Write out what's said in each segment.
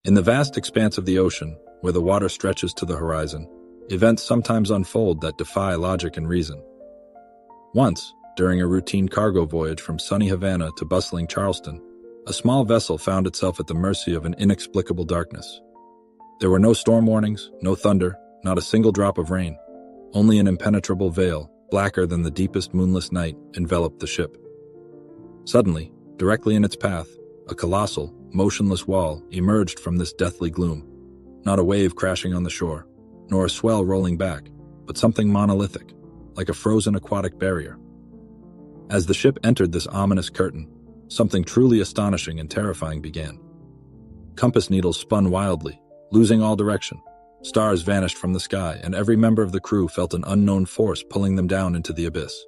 In the vast expanse of the ocean, where the water stretches to the horizon, events sometimes unfold that defy logic and reason. Once, during a routine cargo voyage from sunny Havana to bustling Charleston, a small vessel found itself at the mercy of an inexplicable darkness. There were no storm warnings, no thunder, not a single drop of rain. Only an impenetrable veil, blacker than the deepest moonless night, enveloped the ship. Suddenly, directly in its path, a colossal, motionless wall emerged from this deathly gloom. Not a wave crashing on the shore, nor a swell rolling back, but something monolithic, like a frozen aquatic barrier. As the ship entered this ominous curtain, something truly astonishing and terrifying began. Compass needles spun wildly, losing all direction. Stars vanished from the sky, and every member of the crew felt an unknown force pulling them down into the abyss.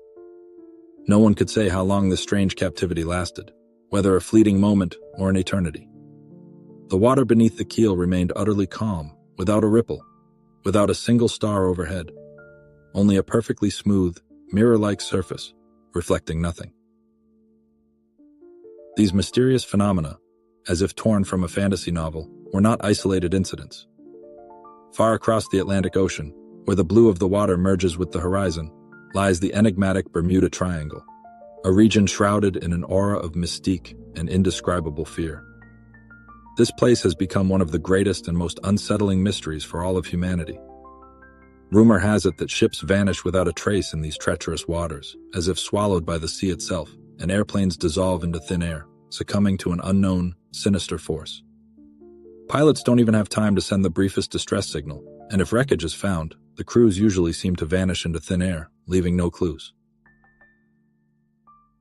No one could say how long this strange captivity lasted, whether a fleeting moment or an eternity. The water beneath the keel remained utterly calm, without a ripple, without a single star overhead. Only a perfectly smooth, mirror-like surface, reflecting nothing. These mysterious phenomena, as if torn from a fantasy novel, were not isolated incidents. Far across the Atlantic Ocean, where the blue of the water merges with the horizon, lies the enigmatic Bermuda Triangle, a region shrouded in an aura of mystique and indescribable fear. This place has become one of the greatest and most unsettling mysteries for all of humanity. Rumor has it that ships vanish without a trace in these treacherous waters, as if swallowed by the sea itself, and airplanes dissolve into thin air, succumbing to an unknown, sinister force. Pilots don't even have time to send the briefest distress signal, and if wreckage is found, the crews usually seem to vanish into thin air, leaving no clues.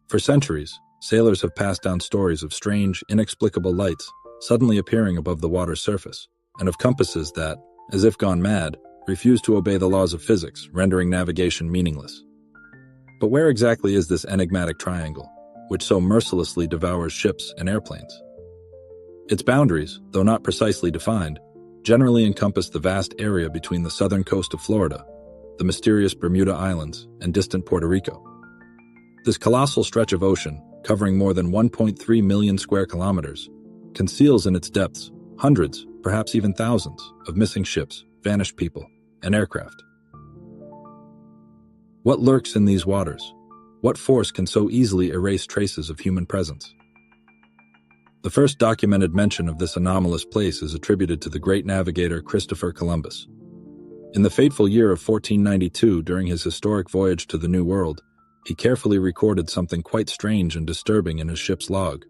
For centuries, sailors have passed down stories of strange, inexplicable lights suddenly appearing above the water's surface, and of compasses that, as if gone mad, refuse to obey the laws of physics, rendering navigation meaningless. But where exactly is this enigmatic triangle, which so mercilessly devours ships and airplanes? Its boundaries, though not precisely defined, generally encompass the vast area between the southern coast of Florida, the mysterious Bermuda Islands, and distant Puerto Rico. This colossal stretch of ocean, covering more than 1.3 million square kilometers, conceals in its depths hundreds, perhaps even thousands, of missing ships, vanished people, and aircraft. What lurks in these waters? What force can so easily erase traces of human presence? The first documented mention of this anomalous place is attributed to the great navigator Christopher Columbus. In the fateful year of 1492, during his historic voyage to the New World, he carefully recorded something quite strange and disturbing in his ship's log.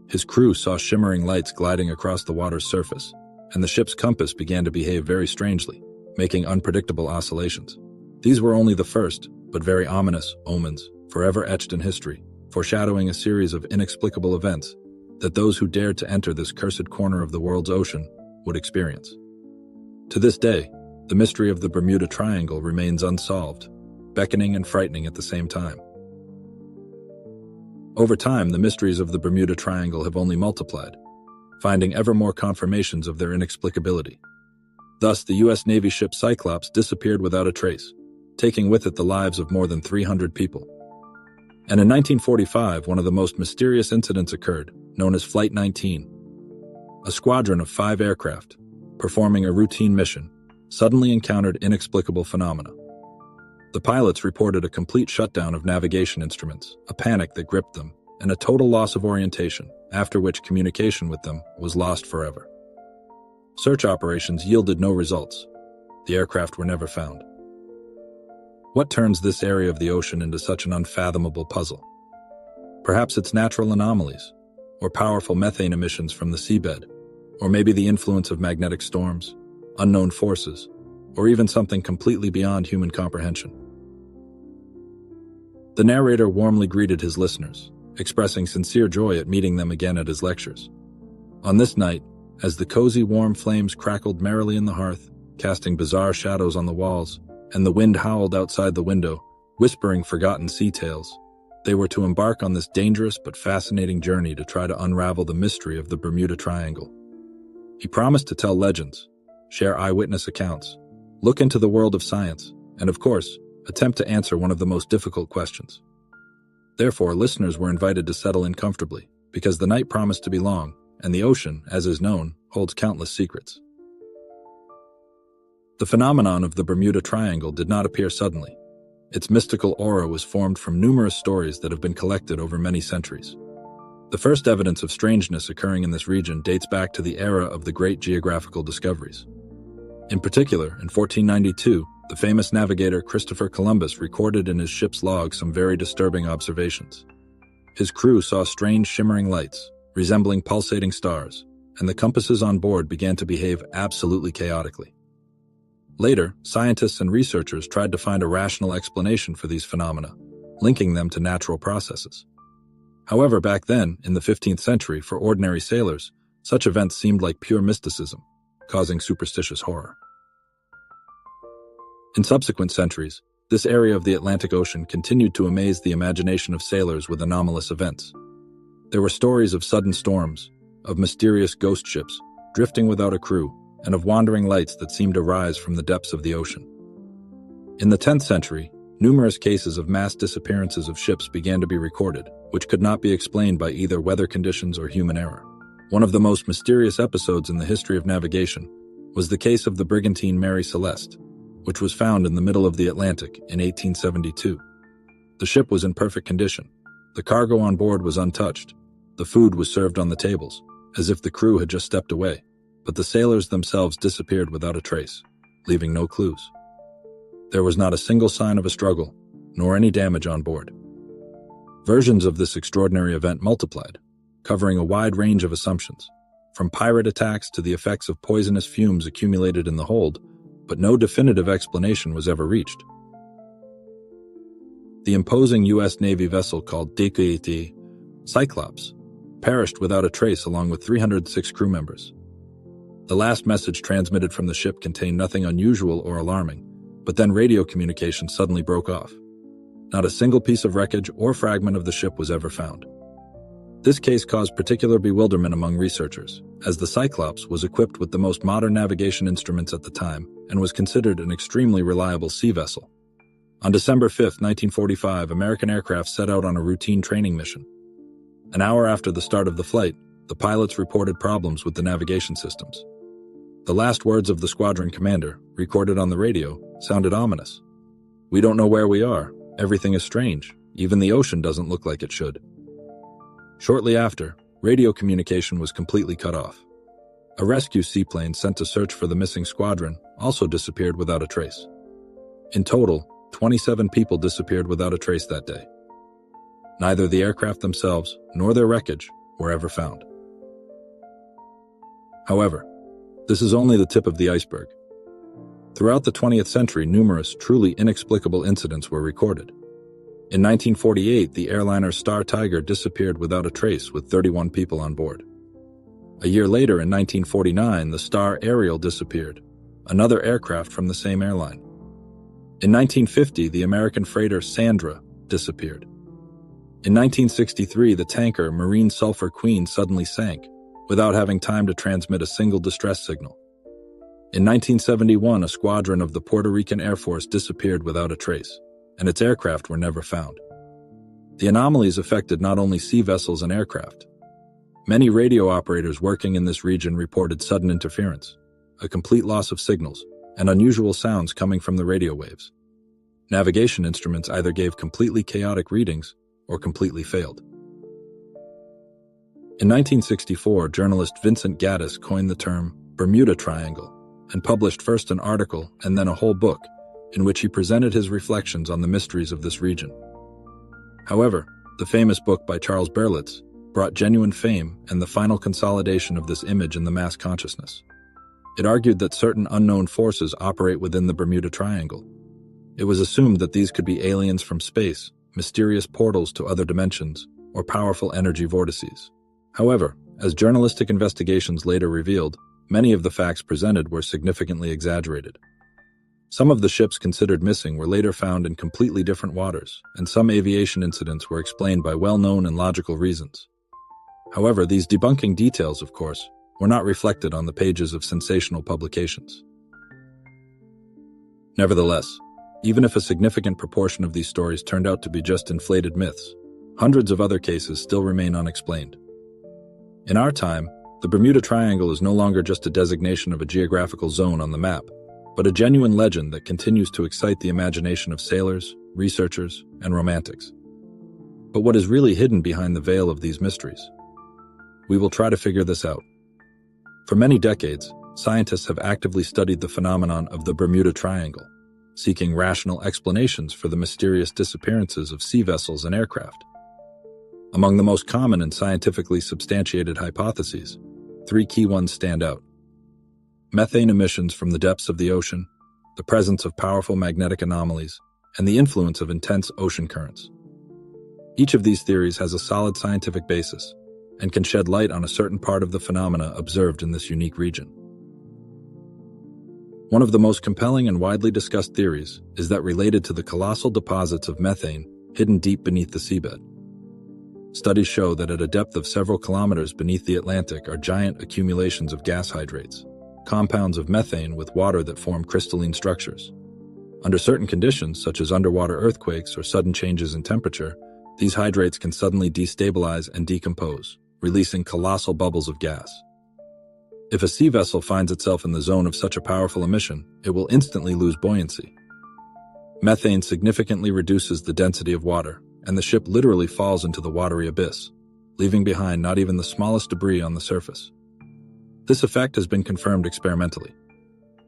His crew saw shimmering lights gliding across the water's surface, and the ship's compass began to behave very strangely, making unpredictable oscillations. These were only the first, but very ominous, omens, forever etched in history, foreshadowing a series of inexplicable events that those who dared to enter this cursed corner of the world's ocean would experience. To this day, the mystery of the Bermuda Triangle remains unsolved, beckoning and frightening at the same time. Over time, the mysteries of the Bermuda Triangle have only multiplied, finding ever more confirmations of their inexplicability. Thus, the U.S. Navy ship Cyclops disappeared without a trace, taking with it the lives of more than 300 people. And in 1945, one of the most mysterious incidents occurred, known as Flight 19. A squadron of 5 aircraft, performing a routine mission, suddenly encountered inexplicable phenomena. The pilots reported a complete shutdown of navigation instruments, a panic that gripped them, and a total loss of orientation, after which communication with them was lost forever. Search operations yielded no results. The aircraft were never found. What turns this area of the ocean into such an unfathomable puzzle? Perhaps it's natural anomalies, or powerful methane emissions from the seabed, or maybe the influence of magnetic storms, unknown forces, or even something completely beyond human comprehension. The narrator warmly greeted his listeners, expressing sincere joy at meeting them again at his lectures. On this night, as the cozy warm flames crackled merrily in the hearth, casting bizarre shadows on the walls, and the wind howled outside the window, whispering forgotten sea tales, they were to embark on this dangerous but fascinating journey to try to unravel the mystery of the Bermuda Triangle. He promised to tell legends, share eyewitness accounts, look into the world of science, and of course, attempt to answer one of the most difficult questions. Therefore, listeners were invited to settle in comfortably, because the night promised to be long, and the ocean, as is known, holds countless secrets. The phenomenon of the Bermuda Triangle did not appear suddenly. Its mystical aura was formed from numerous stories that have been collected over many centuries. The first evidence of strangeness occurring in this region dates back to the era of the great geographical discoveries. In particular, in 1492, the famous navigator Christopher Columbus recorded in his ship's log some very disturbing observations. His crew saw strange shimmering lights, resembling pulsating stars, and the compasses on board began to behave absolutely chaotically. Later, scientists and researchers tried to find a rational explanation for these phenomena, linking them to natural processes. However, back then, in the 15th century, for ordinary sailors, such events seemed like pure mysticism, causing superstitious horror. In subsequent centuries, this area of the Atlantic Ocean continued to amaze the imagination of sailors with anomalous events. There were stories of sudden storms, of mysterious ghost ships drifting without a crew, and of wandering lights that seemed to rise from the depths of the ocean. In the 10th century, numerous cases of mass disappearances of ships began to be recorded, which could not be explained by either weather conditions or human error. One of the most mysterious episodes in the history of navigation was the case of the brigantine Mary Celeste, which was found in the middle of the Atlantic in 1872. The ship was in perfect condition. The cargo on board was untouched. The food was served on the tables, as if the crew had just stepped away, but the sailors themselves disappeared without a trace, leaving no clues. There was not a single sign of a struggle, nor any damage on board. Versions of this extraordinary event multiplied, covering a wide range of assumptions, from pirate attacks to the effects of poisonous fumes accumulated in the hold, but no definitive explanation was ever reached. The imposing U.S. Navy vessel called the Cyclops perished without a trace along with 306 crew members. The last message transmitted from the ship contained nothing unusual or alarming, but then radio communication suddenly broke off. Not a single piece of wreckage or fragment of the ship was ever found. This case caused particular bewilderment among researchers, as the Cyclops was equipped with the most modern navigation instruments at the time and was considered an extremely reliable sea vessel. On December 5, 1945, American aircraft set out on a routine training mission. An hour after the start of the flight, the pilots reported problems with the navigation systems. The last words of the squadron commander, recorded on the radio, sounded ominous. "We don't know where we are. Everything is strange. Even the ocean doesn't look like it should." Shortly after, radio communication was completely cut off. A rescue seaplane sent to search for the missing squadron also disappeared without a trace. In total, 27 people disappeared without a trace that day. Neither the aircraft themselves nor their wreckage were ever found. However, this is only the tip of the iceberg. Throughout the 20th century, numerous truly inexplicable incidents were recorded. In 1948, the airliner Star Tiger disappeared without a trace with 31 people on board. A year later, in 1949, the Star Ariel disappeared, another aircraft from the same airline. In 1950, the American freighter Sandra disappeared. In 1963, the tanker Marine Sulphur Queen suddenly sank, without having time to transmit a single distress signal. In 1971, a squadron of the Puerto Rican Air Force disappeared without a trace, and its aircraft were never found. The anomalies affected not only sea vessels and aircraft. Many radio operators working in this region reported sudden interference, a complete loss of signals, and unusual sounds coming from the radio waves. Navigation instruments either gave completely chaotic readings or completely failed. In 1964, journalist Vincent Gaddis coined the term Bermuda Triangle and published first an article and then a whole book in which he presented his reflections on the mysteries of this region. However, the famous book by Charles Berlitz brought genuine fame and the final consolidation of this image in the mass consciousness. It argued that certain unknown forces operate within the Bermuda Triangle. It was assumed that these could be aliens from space, mysterious portals to other dimensions, or powerful energy vortices. However, as journalistic investigations later revealed, many of the facts presented were significantly exaggerated. Some of the ships considered missing were later found in completely different waters, and some aviation incidents were explained by well-known and logical reasons. However, these debunking details, of course, were not reflected on the pages of sensational publications. Nevertheless, even if a significant proportion of these stories turned out to be just inflated myths, hundreds of other cases still remain unexplained. In our time, The Bermuda Triangle is no longer just a designation of a geographical zone on the map, but a genuine legend that continues to excite the imagination of sailors, researchers, and romantics. But what is really hidden behind the veil of these mysteries? We will try to figure this out. For many decades, scientists have actively studied the phenomenon of the Bermuda Triangle, seeking rational explanations for the mysterious disappearances of sea vessels and aircraft. Among the most common and scientifically substantiated hypotheses, three key ones stand out: methane emissions from the depths of the ocean, the presence of powerful magnetic anomalies, and the influence of intense ocean currents. Each of these theories has a solid scientific basis and can shed light on a certain part of the phenomena observed in this unique region. One of the most compelling and widely discussed theories is that related to the colossal deposits of methane hidden deep beneath the seabed. Studies show that at a depth of several kilometers beneath the Atlantic are giant accumulations of gas hydrates, compounds of methane with water that form crystalline structures. Under certain conditions, such as underwater earthquakes or sudden changes in temperature, these hydrates can suddenly destabilize and decompose, releasing colossal bubbles of gas. If a sea vessel finds itself in the zone of such a powerful emission, it will instantly lose buoyancy. Methane significantly reduces the density of water, and the ship literally falls into the watery abyss, leaving behind not even the smallest debris on the surface. This effect has been confirmed experimentally.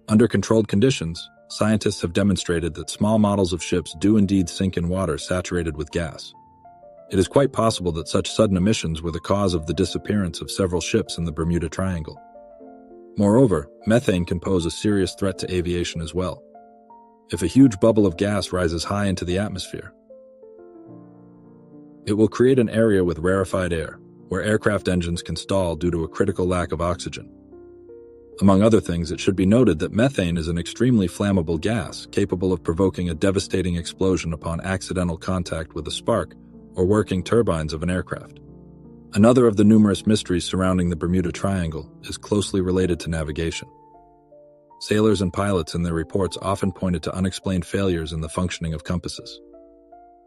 Under controlled conditions, scientists have demonstrated that small models of ships do indeed sink in water saturated with gas. It is quite possible that such sudden emissions were the cause of the disappearance of several ships in the Bermuda Triangle. Moreover, methane can pose a serious threat to aviation as well. If a huge bubble of gas rises high into the atmosphere, it will create an area with rarefied air, where aircraft engines can stall due to a critical lack of oxygen. Among other things, it should be noted that methane is an extremely flammable gas capable of provoking a devastating explosion upon accidental contact with a spark or working turbines of an aircraft. Another of the numerous mysteries surrounding the Bermuda Triangle is closely related to navigation. Sailors and pilots in their reports often pointed to unexplained failures in the functioning of compasses.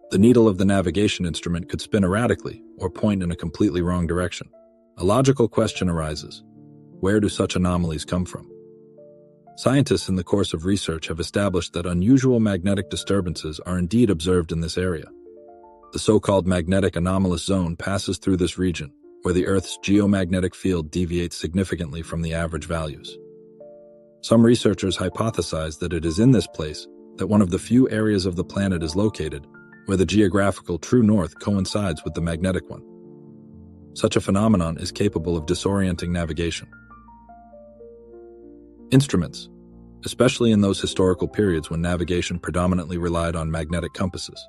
The needle of the navigation instrument could spin erratically or point in a completely wrong direction. A logical question arises: where do such anomalies come from? Scientists in the course of research have established that unusual magnetic disturbances are indeed observed in this area. The so-called magnetic anomalous zone passes through this region, where the Earth's geomagnetic field deviates significantly from the average values. Some researchers hypothesize that it is in this place that one of the few areas of the planet is located where the geographical true north coincides with the magnetic one. Such a phenomenon is capable of disorienting navigation. Instruments, especially in those historical periods when navigation predominantly relied on magnetic compasses.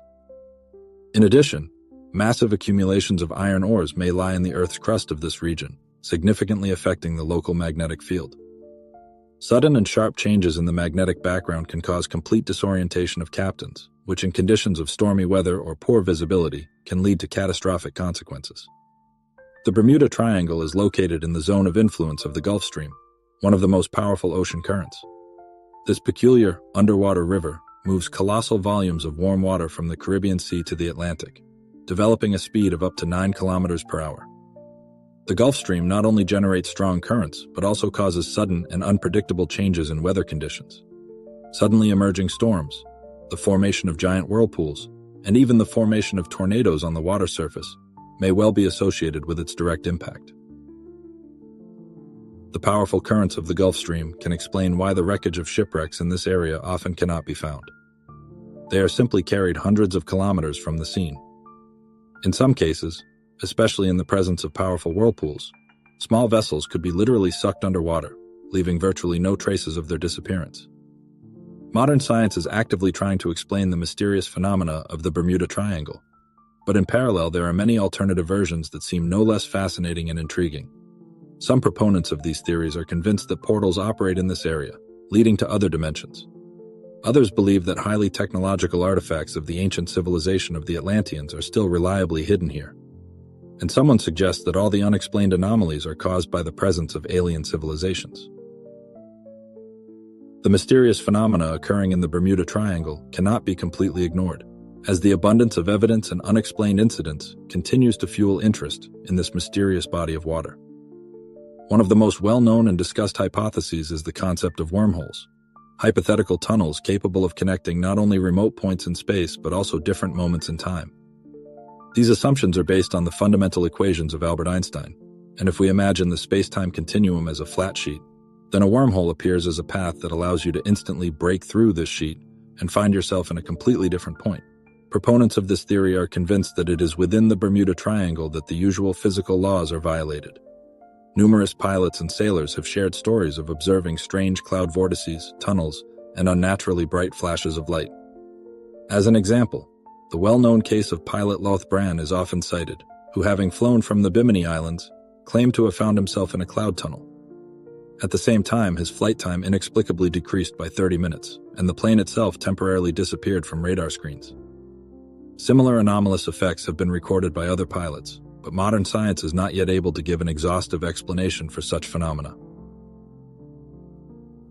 In addition, massive accumulations of iron ores may lie in the Earth's crust of this region, significantly affecting the local magnetic field. Sudden and sharp changes in the magnetic background can cause complete disorientation of captains, which in conditions of stormy weather or poor visibility can lead to catastrophic consequences. The Bermuda Triangle is located in the zone of influence of the Gulf Stream, one of the most powerful ocean currents. This peculiar underwater river moves colossal volumes of warm water from the Caribbean Sea to the Atlantic, developing a speed of up to 9 kilometers per hour. The Gulf Stream not only generates strong currents, but also causes sudden and unpredictable changes in weather conditions. Suddenly emerging storms, the formation of giant whirlpools, and even the formation of tornadoes on the water surface may well be associated with its direct impact. The powerful currents of the Gulf Stream can explain why the wreckage of shipwrecks in this area often cannot be found. They are simply carried hundreds of kilometers from the scene. In some cases, especially in the presence of powerful whirlpools, small vessels could be literally sucked underwater, leaving virtually no traces of their disappearance. Modern science is actively trying to explain the mysterious phenomena of the Bermuda Triangle, but in parallel there are many alternative versions that seem no less fascinating and intriguing. Some proponents of these theories are convinced that portals operate in this area, leading to other dimensions. Others believe that highly technological artifacts of the ancient civilization of the Atlanteans are still reliably hidden here. And someone suggests that all the unexplained anomalies are caused by the presence of alien civilizations. The mysterious phenomena occurring in the Bermuda Triangle cannot be completely ignored, as the abundance of evidence and unexplained incidents continues to fuel interest in this mysterious body of water. One of the most well-known and discussed hypotheses is the concept of wormholes, hypothetical tunnels capable of connecting not only remote points in space but also different moments in time. These assumptions are based on the fundamental equations of Albert Einstein, and if we imagine the space-time continuum as a flat sheet, then a wormhole appears as a path that allows you to instantly break through this sheet and find yourself in a completely different point. Proponents of this theory are convinced that it is within the Bermuda Triangle that the usual physical laws are violated. Numerous pilots and sailors have shared stories of observing strange cloud vortices, tunnels, and unnaturally bright flashes of light. As an example, the well-known case of pilot Loth Bran is often cited, who, having flown from the Bimini Islands, claimed to have found himself in a cloud tunnel. At the same time, his flight time inexplicably decreased by 30 minutes, and the plane itself temporarily disappeared from radar screens. Similar anomalous effects have been recorded by other pilots, but modern science is not yet able to give an exhaustive explanation for such phenomena.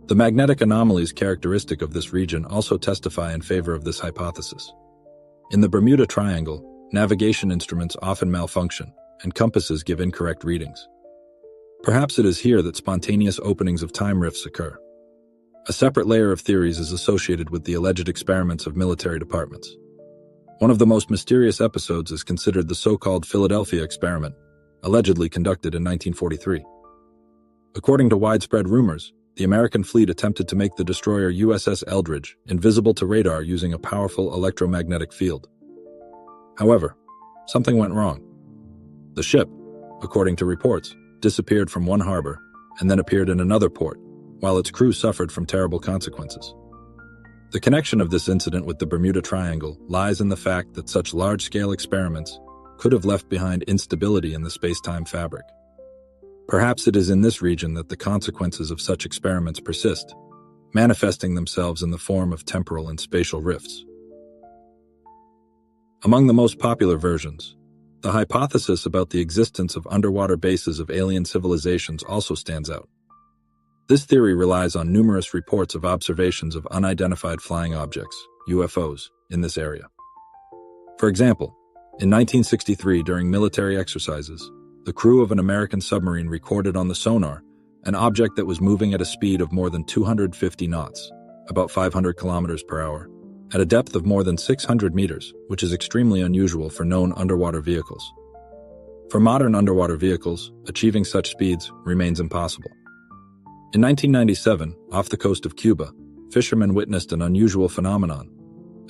The magnetic anomalies characteristic of this region also testify in favor of this hypothesis. In the Bermuda Triangle, navigation instruments often malfunction, and compasses give incorrect readings. Perhaps it is here that spontaneous openings of time rifts occur. A separate layer of theories is associated with the alleged experiments of military departments. One of the most mysterious episodes is considered the so-called Philadelphia experiment, allegedly conducted in 1943. According to widespread rumors, the American fleet attempted to make the destroyer USS Eldridge invisible to radar using a powerful electromagnetic field. However, something went wrong. The ship, according to reports, disappeared from one harbor and then appeared in another port, while its crew suffered from terrible consequences. The connection of this incident with the Bermuda Triangle lies in the fact that such large-scale experiments could have left behind instability in the space-time fabric. Perhaps it is in this region that the consequences of such experiments persist, manifesting themselves in the form of temporal and spatial rifts. Among the most popular versions, the hypothesis about the existence of underwater bases of alien civilizations also stands out. This theory relies on numerous reports of observations of unidentified flying objects, UFOs, in this area. For example, in 1963 during military exercises, the crew of an American submarine recorded on the sonar an object that was moving at a speed of more than 250 knots, about 500 kilometers per hour, at a depth of more than 600 meters, which is extremely unusual for known underwater vehicles. For modern underwater vehicles, achieving such speeds remains impossible. In 1997, off the coast of Cuba, fishermen witnessed an unusual phenomenon.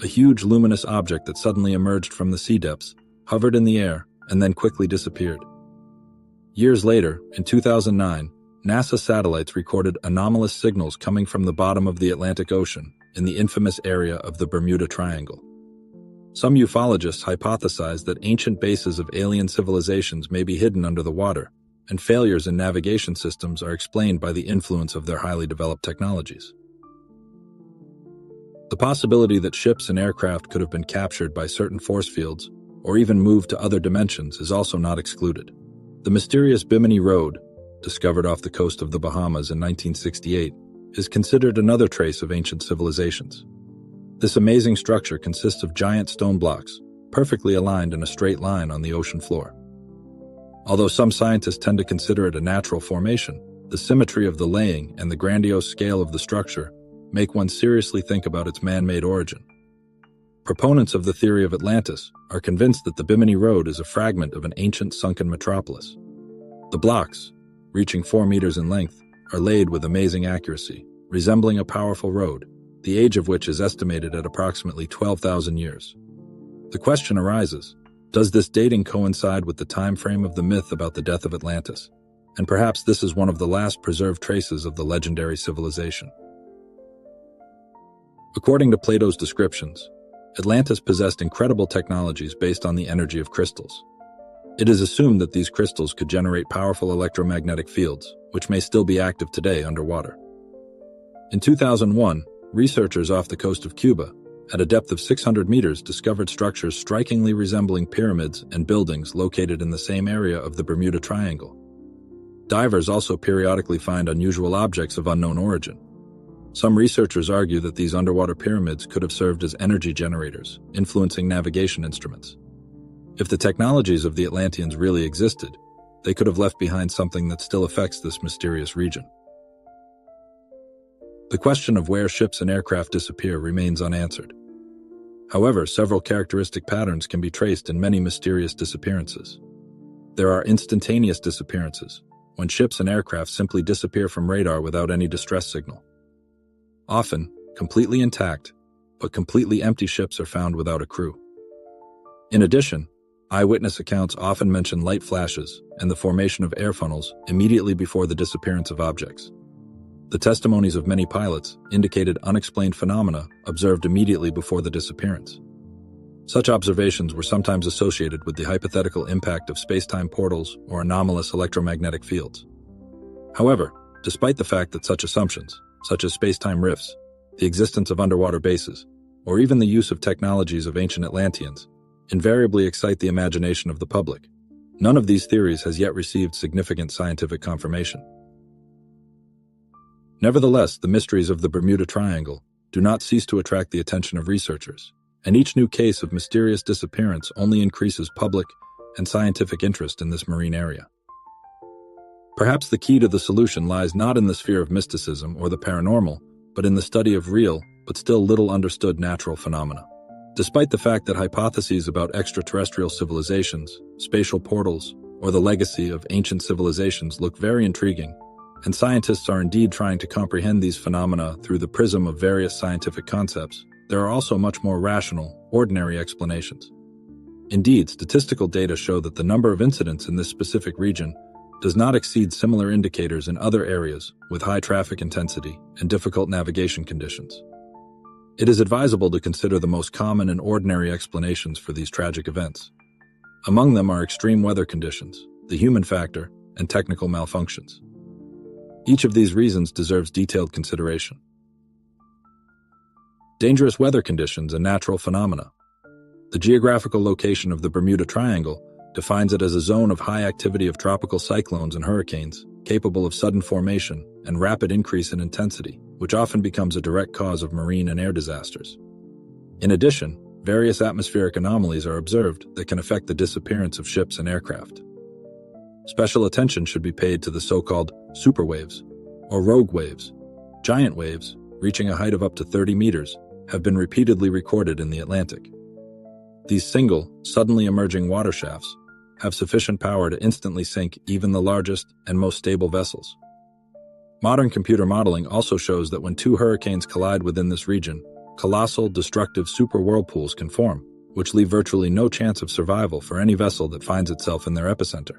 A huge luminous object that suddenly emerged from the sea depths, hovered in the air, and then quickly disappeared. Years later, in 2009, NASA satellites recorded anomalous signals coming from the bottom of the Atlantic Ocean in the infamous area of the Bermuda Triangle. Some ufologists hypothesize that ancient bases of alien civilizations may be hidden under the water, and failures in navigation systems are explained by the influence of their highly developed technologies. The possibility that ships and aircraft could have been captured by certain force fields or even moved to other dimensions is also not excluded. The mysterious Bimini Road, discovered off the coast of the Bahamas in 1968, is considered another trace of ancient civilizations. This amazing structure consists of giant stone blocks, perfectly aligned in a straight line on the ocean floor. Although some scientists tend to consider it a natural formation, the symmetry of the laying and the grandiose scale of the structure make one seriously think about its man-made origin. Proponents of the theory of Atlantis are convinced that the Bimini Road is a fragment of an ancient sunken metropolis. The blocks, reaching 4 meters in length, are laid with amazing accuracy, resembling a powerful road, the age of which is estimated at approximately 12,000 years. The question arises, does this dating coincide with the time frame of the myth about the death of Atlantis? And perhaps this is one of the last preserved traces of the legendary civilization. According to Plato's descriptions, Atlantis possessed incredible technologies based on the energy of crystals. It is assumed that these crystals could generate powerful electromagnetic fields, which may still be active today underwater. In 2001, researchers off the coast of Cuba, at a depth of 600 meters, discovered structures strikingly resembling pyramids and buildings located in the same area of the Bermuda Triangle. Divers also periodically find unusual objects of unknown origin. Some researchers argue that these underwater pyramids could have served as energy generators, influencing navigation instruments. If the technologies of the Atlanteans really existed, they could have left behind something that still affects this mysterious region. The question of where ships and aircraft disappear remains unanswered. However, several characteristic patterns can be traced in many mysterious disappearances. There are instantaneous disappearances, when ships and aircraft simply disappear from radar without any distress signal. Often, completely intact, but completely empty ships are found without a crew. In addition, eyewitness accounts often mention light flashes and the formation of air funnels immediately before the disappearance of objects. The testimonies of many pilots indicated unexplained phenomena observed immediately before the disappearance. Such observations were sometimes associated with the hypothetical impact of space-time portals or anomalous electromagnetic fields. However, despite the fact that such assumptions, such as space-time rifts, the existence of underwater bases, or even the use of technologies of ancient Atlanteans, invariably excite the imagination of the public, none of these theories has yet received significant scientific confirmation. Nevertheless, the mysteries of the Bermuda Triangle do not cease to attract the attention of researchers, and each new case of mysterious disappearance only increases public and scientific interest in this marine area. Perhaps the key to the solution lies not in the sphere of mysticism or the paranormal, but in the study of real, but still little understood natural phenomena. Despite the fact that hypotheses about extraterrestrial civilizations, spatial portals, or the legacy of ancient civilizations look very intriguing, and scientists are indeed trying to comprehend these phenomena through the prism of various scientific concepts, there are also much more rational, ordinary explanations. Indeed, statistical data show that the number of incidents in this specific region does not exceed similar indicators in other areas with high traffic intensity and difficult navigation conditions. It is advisable to consider the most common and ordinary explanations for these tragic events. Among them are extreme weather conditions, the human factor, and technical malfunctions. Each of these reasons deserves detailed consideration. Dangerous weather conditions and natural phenomena. The geographical location of the Bermuda Triangle defines it as a zone of high activity of tropical cyclones and hurricanes, capable of sudden formation and rapid increase in intensity, which often becomes a direct cause of marine and air disasters. In addition, various atmospheric anomalies are observed that can affect the disappearance of ships and aircraft. Special attention should be paid to the so-called superwaves, or rogue waves. Giant waves, reaching a height of up to 30 meters, have been repeatedly recorded in the Atlantic. These single, suddenly emerging water shafts have sufficient power to instantly sink even the largest and most stable vessels. Modern computer modeling also shows that when two hurricanes collide within this region, colossal, destructive super whirlpools can form, which leave virtually no chance of survival for any vessel that finds itself in their epicenter.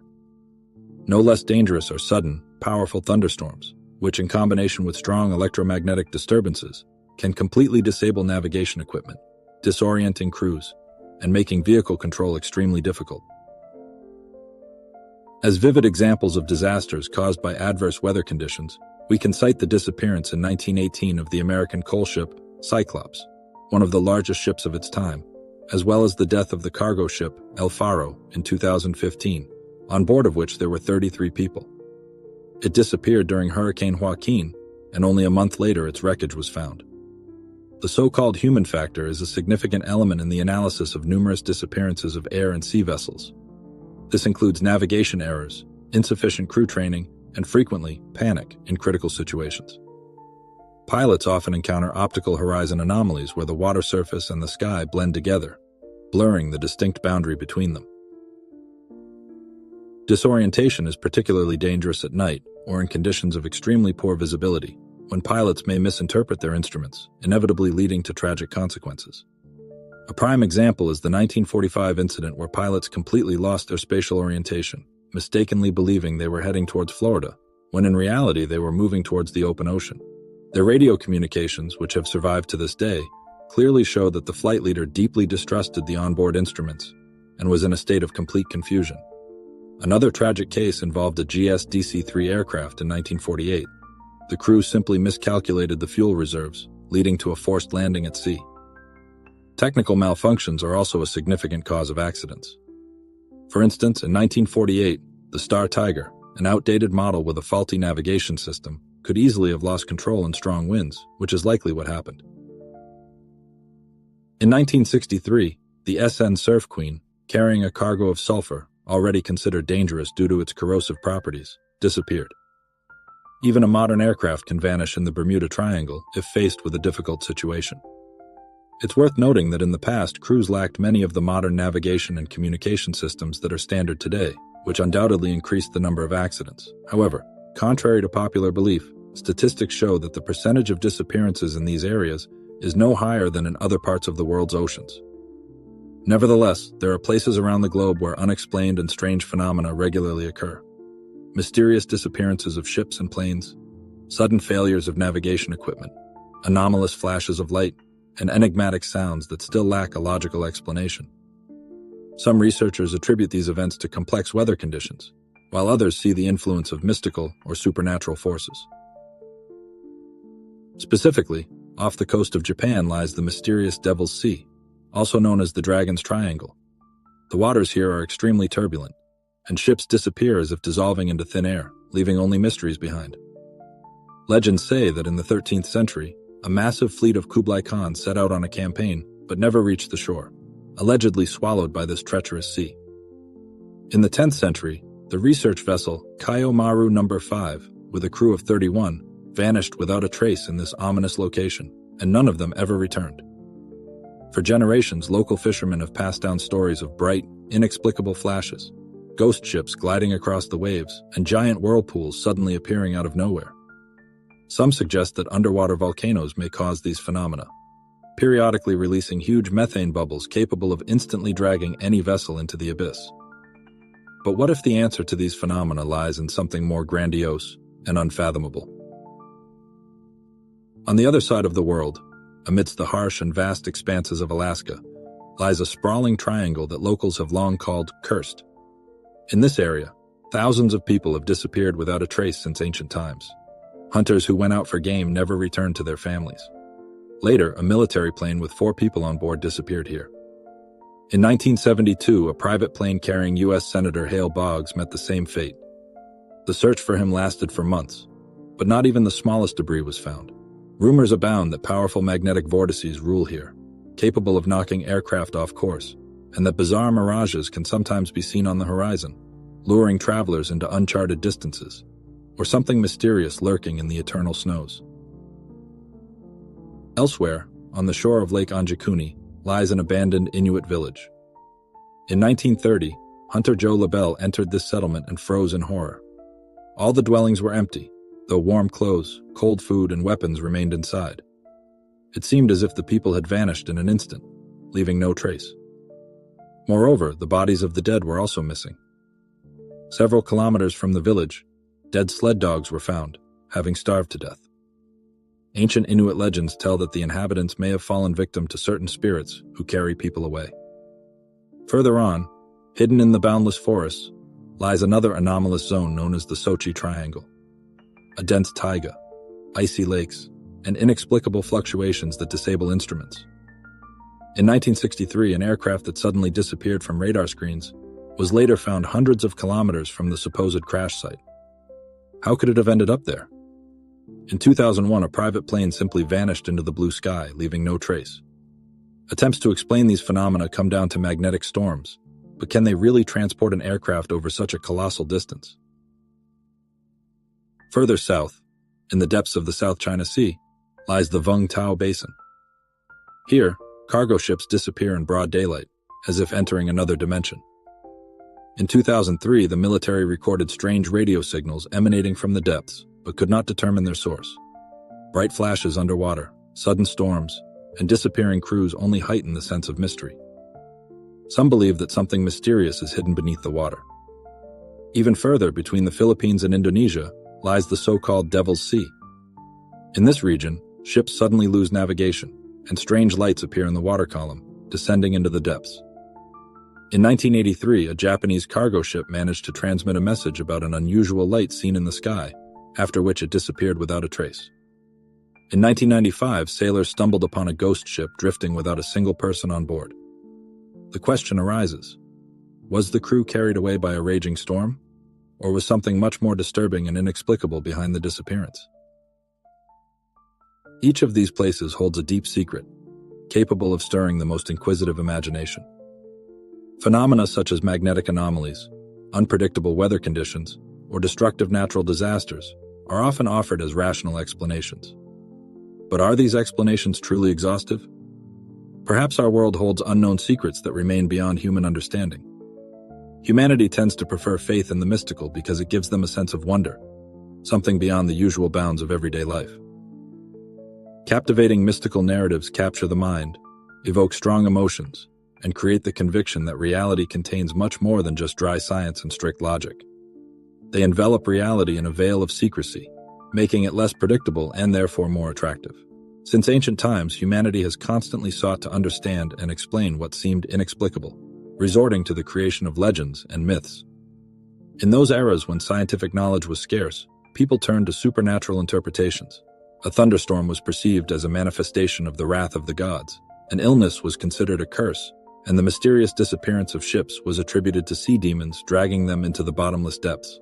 No less dangerous are sudden, powerful thunderstorms, which in combination with strong electromagnetic disturbances can completely disable navigation equipment, disorienting crews, and making vehicle control extremely difficult. As vivid examples of disasters caused by adverse weather conditions, we can cite the disappearance in 1918 of the American coal ship Cyclops, one of the largest ships of its time, as well as the death of the cargo ship El Faro in 2015, on board of which there were 33 people. It disappeared during Hurricane Joaquin, and only a month later its wreckage was found. The so-called human factor is a significant element in the analysis of numerous disappearances of air and sea vessels. This includes navigation errors, insufficient crew training, and frequently, panic in critical situations. Pilots often encounter optical horizon anomalies where the water surface and the sky blend together, blurring the distinct boundary between them. Disorientation is particularly dangerous at night or in conditions of extremely poor visibility, when pilots may misinterpret their instruments, inevitably leading to tragic consequences. A prime example is the 1945 incident where pilots completely lost their spatial orientation, mistakenly believing they were heading towards Florida, when in reality they were moving towards the open ocean. Their radio communications, which have survived to this day, clearly show that the flight leader deeply distrusted the onboard instruments and was in a state of complete confusion. Another tragic case involved a GS-DC-3 aircraft in 1948. The crew simply miscalculated the fuel reserves, leading to a forced landing at sea. Technical malfunctions are also a significant cause of accidents. For instance, in 1948, the Star Tiger, an outdated model with a faulty navigation system, could easily have lost control in strong winds, which is likely what happened. In 1963, the SN Surf Queen, carrying a cargo of sulfur, already considered dangerous due to its corrosive properties, disappeared. Even a modern aircraft can vanish in the Bermuda Triangle if faced with a difficult situation. It's worth noting that in the past, crews lacked many of the modern navigation and communication systems that are standard today, which undoubtedly increased the number of accidents. However, contrary to popular belief, statistics show that the percentage of disappearances in these areas is no higher than in other parts of the world's oceans. Nevertheless, there are places around the globe where unexplained and strange phenomena regularly occur. Mysterious disappearances of ships and planes, sudden failures of navigation equipment, anomalous flashes of light, and enigmatic sounds that still lack a logical explanation. Some researchers attribute these events to complex weather conditions, while others see the influence of mystical or supernatural forces. Specifically, off the coast of Japan lies the mysterious Devil's Sea, also known as the Dragon's Triangle. The waters here are extremely turbulent, and ships disappear as if dissolving into thin air, leaving only mysteries behind. Legends say that in the 13th century, a massive fleet of Kublai Khan set out on a campaign but never reached the shore, allegedly swallowed by this treacherous sea. In the 10th century, the research vessel Kaiyomaru No. 5, with a crew of 31, vanished without a trace in this ominous location, and none of them ever returned. For generations, local fishermen have passed down stories of bright, inexplicable flashes, ghost ships gliding across the waves, and giant whirlpools suddenly appearing out of nowhere. Some suggest that underwater volcanoes may cause these phenomena, periodically releasing huge methane bubbles capable of instantly dragging any vessel into the abyss. But what if the answer to these phenomena lies in something more grandiose and unfathomable? On the other side of the world, amidst the harsh and vast expanses of Alaska, lies a sprawling triangle that locals have long called cursed. In this area, thousands of people have disappeared without a trace since ancient times. Hunters who went out for game never returned to their families. Later, a military plane with 4 people on board disappeared here. In 1972, a private plane carrying U.S. Senator Hale Boggs met the same fate. The search for him lasted for months, but not even the smallest debris was found. Rumors abound that powerful magnetic vortices rule here, capable of knocking aircraft off course, and that bizarre mirages can sometimes be seen on the horizon, luring travelers into uncharted distances, or something mysterious lurking in the eternal snows. Elsewhere, on the shore of Lake Anjikuni, lies an abandoned Inuit village. In 1930, hunter Joe LaBelle entered this settlement and froze in horror. All the dwellings were empty, though warm clothes, cold food, and weapons remained inside. It seemed as if the people had vanished in an instant, leaving no trace. Moreover, the bodies of the dead were also missing. Several kilometers from the village, dead sled dogs were found, having starved to death. Ancient Inuit legends tell that the inhabitants may have fallen victim to certain spirits who carry people away. Further on, hidden in the boundless forests, lies another anomalous zone known as the Sochi Triangle. A dense taiga, icy lakes, and inexplicable fluctuations that disable instruments. In 1963, an aircraft that suddenly disappeared from radar screens was later found hundreds of kilometers from the supposed crash site. How could it have ended up there? In 2001, a private plane simply vanished into the blue sky, leaving no trace. Attempts to explain these phenomena come down to magnetic storms, but can they really transport an aircraft over such a colossal distance? Further south, in the depths of the South China Sea, lies the Vung Tau Basin. Here, cargo ships disappear in broad daylight, as if entering another dimension. In 2003, the military recorded strange radio signals emanating from the depths, but could not determine their source. Bright flashes underwater, sudden storms, and disappearing crews only heighten the sense of mystery. Some believe that something mysterious is hidden beneath the water. Even further, between the Philippines and Indonesia, lies the so-called Devil's Sea. In this region, ships suddenly lose navigation, and strange lights appear in the water column, descending into the depths. In 1983, a Japanese cargo ship managed to transmit a message about an unusual light seen in the sky, after which it disappeared without a trace. In 1995, sailors stumbled upon a ghost ship drifting without a single person on board. The question arises, was the crew carried away by a raging storm? Or was something much more disturbing and inexplicable behind the disappearance? Each of these places holds a deep secret, capable of stirring the most inquisitive imagination. Phenomena such as magnetic anomalies, unpredictable weather conditions, or destructive natural disasters are often offered as rational explanations. But are these explanations truly exhaustive? Perhaps our world holds unknown secrets that remain beyond human understanding. Humanity tends to prefer faith in the mystical because it gives them a sense of wonder, something beyond the usual bounds of everyday life. Captivating mystical narratives capture the mind, evoke strong emotions, and create the conviction that reality contains much more than just dry science and strict logic. They envelop reality in a veil of secrecy, making it less predictable and therefore more attractive. Since ancient times, humanity has constantly sought to understand and explain what seemed inexplicable, resorting to the creation of legends and myths. In those eras when scientific knowledge was scarce, people turned to supernatural interpretations. A thunderstorm was perceived as a manifestation of the wrath of the gods, an illness was considered a curse, and the mysterious disappearance of ships was attributed to sea demons dragging them into the bottomless depths.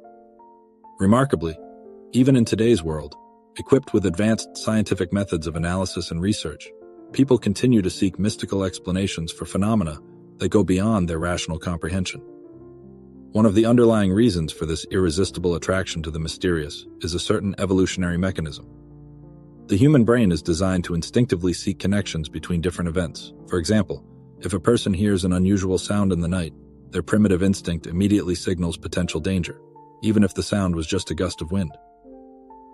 Remarkably, even in today's world, equipped with advanced scientific methods of analysis and research, people continue to seek mystical explanations for phenomena that go beyond their rational comprehension. One of the underlying reasons for this irresistible attraction to the mysterious is a certain evolutionary mechanism. The human brain is designed to instinctively seek connections between different events. For example, if a person hears an unusual sound in the night, their primitive instinct immediately signals potential danger, even if the sound was just a gust of wind.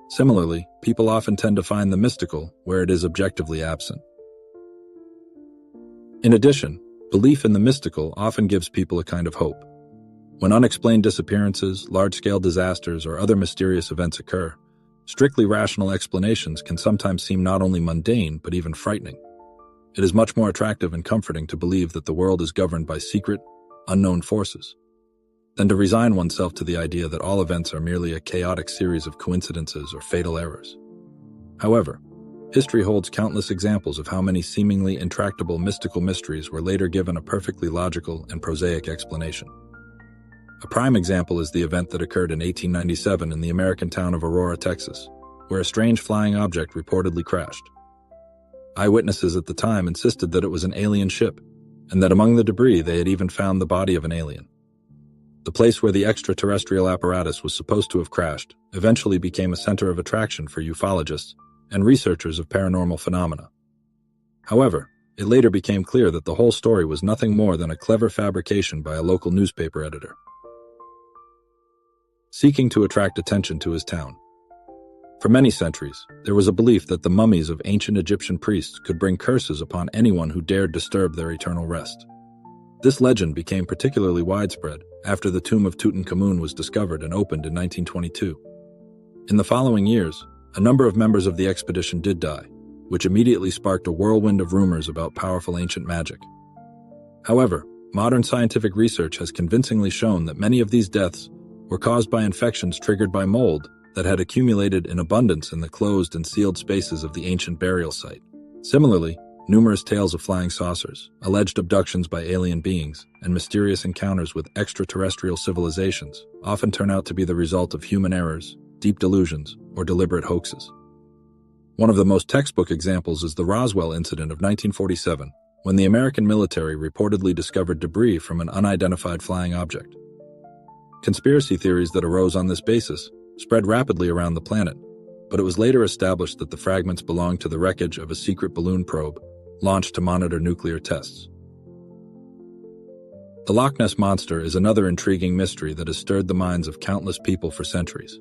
Similarly, people often tend to find the mystical where it is objectively absent. In addition, belief in the mystical often gives people a kind of hope. When unexplained disappearances, large-scale disasters, or other mysterious events occur, strictly rational explanations can sometimes seem not only mundane but even frightening. It is much more attractive and comforting to believe that the world is governed by secret, unknown forces, than to resign oneself to the idea that all events are merely a chaotic series of coincidences or fatal errors. However, history holds countless examples of how many seemingly intractable mystical mysteries were later given a perfectly logical and prosaic explanation. A prime example is the event that occurred in 1897 in the American town of Aurora, Texas, where a strange flying object reportedly crashed. Eyewitnesses at the time insisted that it was an alien ship, and that among the debris they had even found the body of an alien. The place where the extraterrestrial apparatus was supposed to have crashed eventually became a center of attraction for ufologists and researchers of paranormal phenomena. However, it later became clear that the whole story was nothing more than a clever fabrication by a local newspaper editor, seeking to attract attention to his town. For many centuries, there was a belief that the mummies of ancient Egyptian priests could bring curses upon anyone who dared disturb their eternal rest. This legend became particularly widespread after the tomb of Tutankhamun was discovered and opened in 1922. In the following years, a number of members of the expedition did die, which immediately sparked a whirlwind of rumors about powerful ancient magic. However, modern scientific research has convincingly shown that many of these deaths were caused by infections triggered by mold that had accumulated in abundance in the closed and sealed spaces of the ancient burial site. Similarly, numerous tales of flying saucers, alleged abductions by alien beings, and mysterious encounters with extraterrestrial civilizations often turn out to be the result of human errors, deep delusions, or deliberate hoaxes. One of the most textbook examples is the Roswell incident of 1947, when the American military reportedly discovered debris from an unidentified flying object. Conspiracy theories that arose on this basis spread rapidly around the planet, but it was later established that the fragments belonged to the wreckage of a secret balloon probe launched to monitor nuclear tests. The Loch Ness Monster is another intriguing mystery that has stirred the minds of countless people for centuries.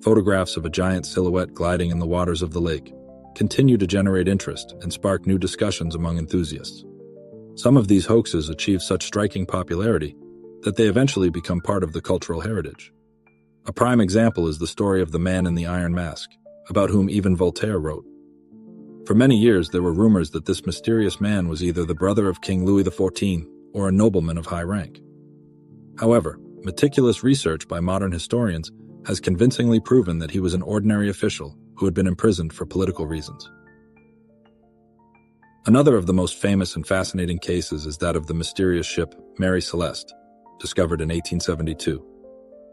Photographs of a giant silhouette gliding in the waters of the lake continue to generate interest and spark new discussions among enthusiasts. Some of these hoaxes achieve such striking popularity that they eventually become part of the cultural heritage. A prime example is the story of the man in the iron mask, about whom even Voltaire wrote. For many years, there were rumors that this mysterious man was either the brother of King Louis XIV or a nobleman of high rank. However, meticulous research by modern historians has convincingly proven that he was an ordinary official who had been imprisoned for political reasons. Another of the most famous and fascinating cases is that of the mysterious ship Mary Celeste, discovered in 1872.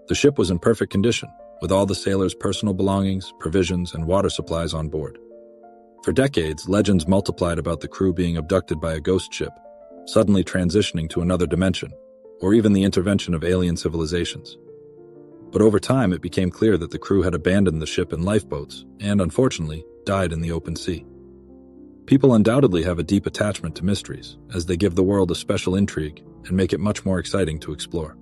The ship was in perfect condition, with all the sailors' personal belongings, provisions, and water supplies on board. For decades, legends multiplied about the crew being abducted by a ghost ship, suddenly transitioning to another dimension, or even the intervention of alien civilizations. But over time, it became clear that the crew had abandoned the ship in lifeboats and, unfortunately, died in the open sea. People undoubtedly have a deep attachment to mysteries, as they give the world a special intrigue and make it much more exciting to explore.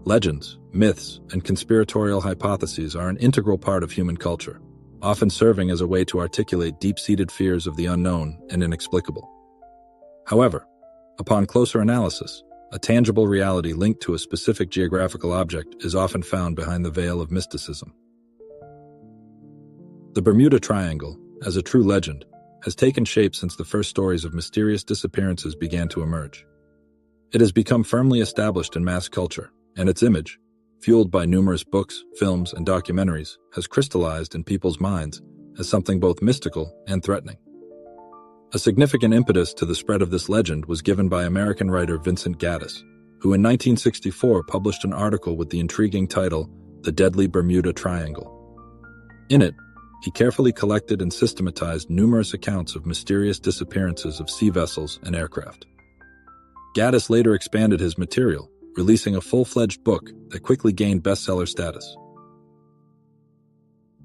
Legends, myths, and conspiratorial hypotheses are an integral part of human culture, often serving as a way to articulate deep-seated fears of the unknown and inexplicable. However, upon closer analysis, a tangible reality linked to a specific geographical object is often found behind the veil of mysticism. The Bermuda Triangle, as a true legend, has taken shape since the first stories of mysterious disappearances began to emerge. It has become firmly established in mass culture, and its image, fueled by numerous books, films, and documentaries, has crystallized in people's minds as something both mystical and threatening. A significant impetus to the spread of this legend was given by American writer Vincent Gaddis, who in 1964 published an article with the intriguing title, The Deadly Bermuda Triangle. In it, he carefully collected and systematized numerous accounts of mysterious disappearances of sea vessels and aircraft. Gaddis later expanded his material, releasing a full-fledged book that quickly gained bestseller status.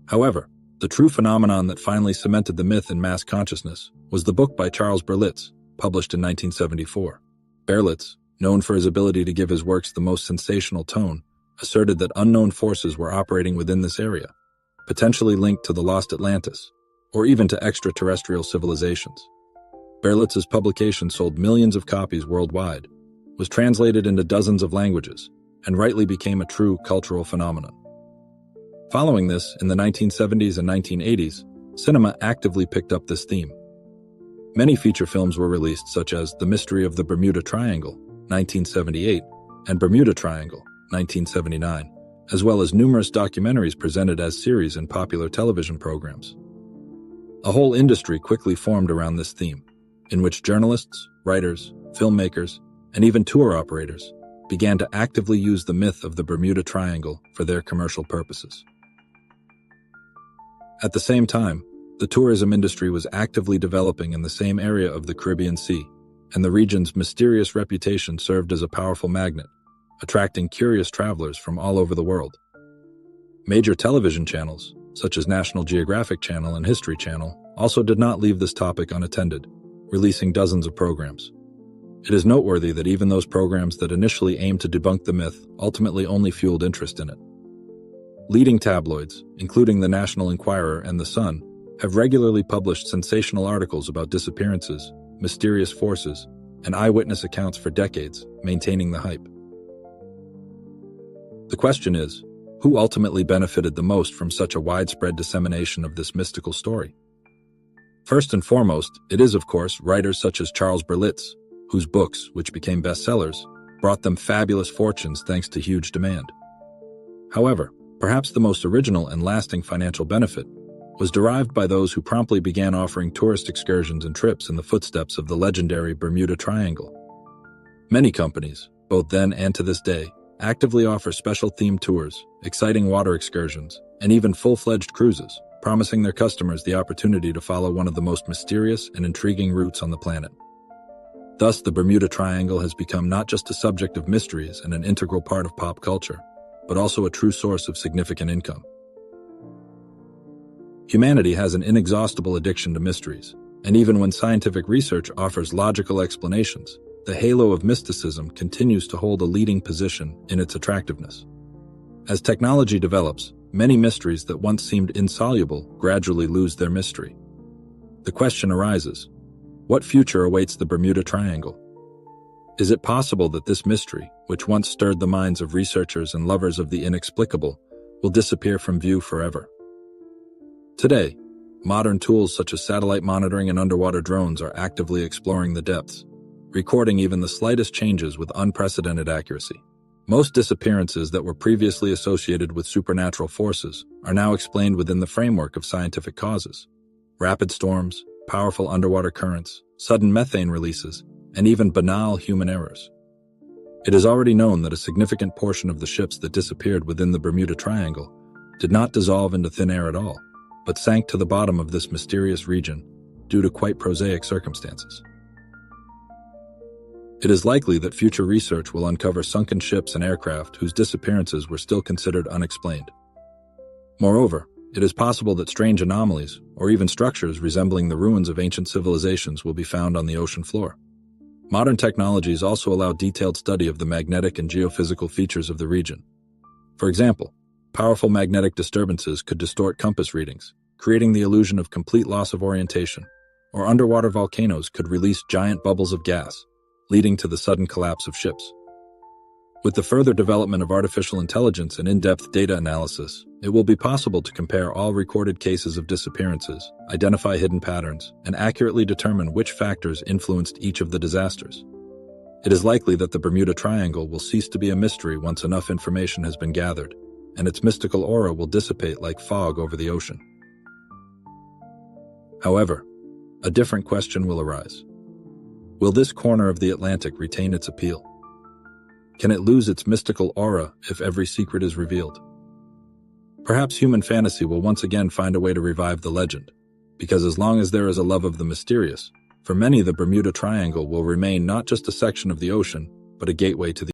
However, the true phenomenon that finally cemented the myth in mass consciousness was the book by Charles Berlitz, published in 1974. Berlitz, known for his ability to give his works the most sensational tone, asserted that unknown forces were operating within this area, potentially linked to the lost Atlantis, or even to extraterrestrial civilizations. Berlitz's publication sold millions of copies worldwide, was translated into dozens of languages, and rightly became a true cultural phenomenon. Following this, in the 1970s and 1980s, cinema actively picked up this theme. Many feature films were released, such as The Mystery of the Bermuda Triangle, 1978, and Bermuda Triangle, 1979, as well as numerous documentaries presented as series in popular television programs. A whole industry quickly formed around this theme, in which journalists, writers, filmmakers, and even tour operators began to actively use the myth of the Bermuda Triangle for their commercial purposes. At the same time, the tourism industry was actively developing in the same area of the Caribbean Sea, and the region's mysterious reputation served as a powerful magnet, attracting curious travelers from all over the world. Major television channels, such as National Geographic Channel and History Channel, also did not leave this topic unattended, releasing dozens of programs. It is noteworthy that even those programs that initially aimed to debunk the myth ultimately only fueled interest in it. Leading tabloids, including the National Enquirer and The Sun, have regularly published sensational articles about disappearances, mysterious forces, and eyewitness accounts for decades, maintaining the hype. The question is, who ultimately benefited the most from such a widespread dissemination of this mystical story? First and foremost, it is, of course, writers such as Charles Berlitz, whose books, which became bestsellers, brought them fabulous fortunes thanks to huge demand. However, perhaps the most original and lasting financial benefit was derived by those who promptly began offering tourist excursions and trips in the footsteps of the legendary Bermuda Triangle. Many companies, both then and to this day, actively offer special themed tours, exciting water excursions, and even full-fledged cruises, promising their customers the opportunity to follow one of the most mysterious and intriguing routes on the planet. Thus, the Bermuda Triangle has become not just a subject of mysteries and an integral part of pop culture, but also a true source of significant income. Humanity has an inexhaustible addiction to mysteries, and even when scientific research offers logical explanations, the halo of mysticism continues to hold a leading position in its attractiveness. As technology develops, many mysteries that once seemed insoluble gradually lose their mystery. The question arises, what future awaits the Bermuda Triangle? Is it possible that this mystery, which once stirred the minds of researchers and lovers of the inexplicable, will disappear from view forever? Today, modern tools such as satellite monitoring and underwater drones are actively exploring the depths, recording even the slightest changes with unprecedented accuracy. Most disappearances that were previously associated with supernatural forces are now explained within the framework of scientific causes. Rapid storms, powerful underwater currents, sudden methane releases, and even banal human errors. It is already known that a significant portion of the ships that disappeared within the Bermuda Triangle did not dissolve into thin air at all, but sank to the bottom of this mysterious region due to quite prosaic circumstances. It is likely that future research will uncover sunken ships and aircraft whose disappearances were still considered unexplained. Moreover, it is possible that strange anomalies, or even structures resembling the ruins of ancient civilizations, will be found on the ocean floor. Modern technologies also allow detailed study of the magnetic and geophysical features of the region. For example, powerful magnetic disturbances could distort compass readings, creating the illusion of complete loss of orientation, or underwater volcanoes could release giant bubbles of gas, leading to the sudden collapse of ships. With the further development of artificial intelligence and in-depth data analysis, it will be possible to compare all recorded cases of disappearances, identify hidden patterns, and accurately determine which factors influenced each of the disasters. It is likely that the Bermuda Triangle will cease to be a mystery once enough information has been gathered, and its mystical aura will dissipate like fog over the ocean. However, a different question will arise. Will this corner of the Atlantic retain its appeal? Can it lose its mystical aura if every secret is revealed? Perhaps human fantasy will once again find a way to revive the legend, because as long as there is a love of the mysterious, for many the Bermuda Triangle will remain not just a section of the ocean, but a gateway to the